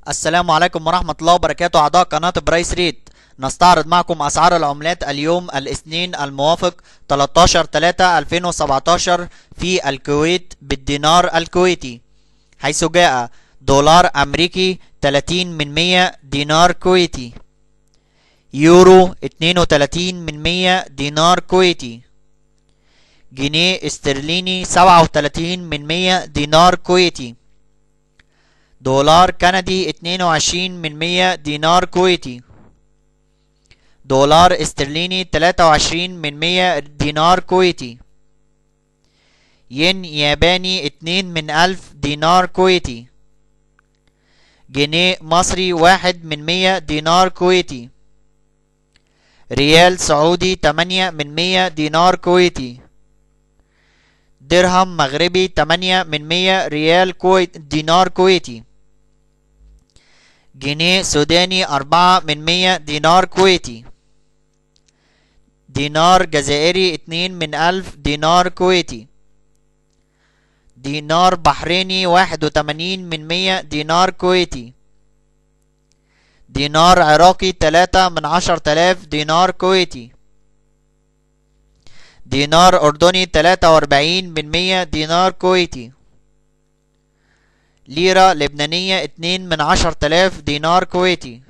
السلام عليكم ورحمة الله وبركاته. أعضاء قناة برايس ريت، نستعرض معكم أسعار العملات اليوم الاثنين الموافق 13/3/2017 في الكويت بالدينار الكويتي، حيث جاء دولار أمريكي 30 من 100 دينار كويتي، يورو 32 من 100 دينار كويتي، جنيه استرليني 37 من 100 دينار كويتي، دولار كندي 22 من 100 دينار كويتي، دولار استرليني 23 من 100 دينار كويتي، ين ياباني 2 من 1000 دينار كويتي، جنيه مصري 1 من 100 دينار كويتي، ريال سعودي 8 من 100 دينار كويتي، درهم مغربي 8 من 100 ريال دينار كويتي، جنيه سوداني 4 من 100 دينار كويتي، دينار جزائري 2 من 1000 دينار كويتي، دينار بحريني 81 من 100 دينار كويتي، دينار عراقي 3 من 10,000 دينار كويتي، دينار أردني 43 من 100 دينار كويتي، ليرة لبنانية 2 من 10,000 دينار كويتي،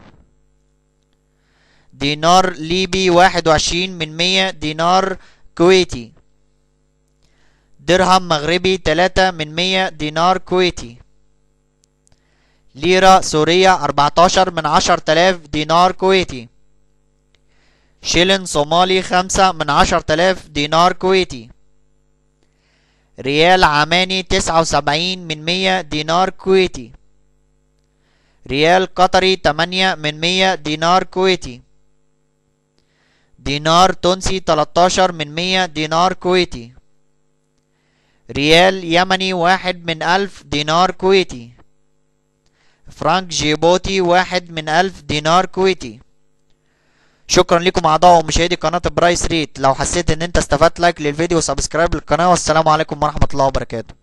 دينار ليبي 21 من 100 دينار كويتي، درهم مغربي 3 من 100 دينار كويتي، ليرة سورية 14 من 10,000 دينار كويتي، شيلن صومالي 5 من 10,000 دينار كويتي، ريال عماني 79 من 100 دينار كويتي، ريال قطري 8 من 100 دينار كويتي، دينار تونسي 13 من 100 دينار كويتي، ريال يمني 1 من 1000 دينار كويتي، فرانك جيبوتي 1 من 1000 دينار كويتي. شكرا لكم اعضاء ومشاهدي قناة برايس ريت. لو حسيت ان انت استفدت لايك للفيديو وسبسكرايب للقناة، والسلام عليكم ورحمة الله وبركاته.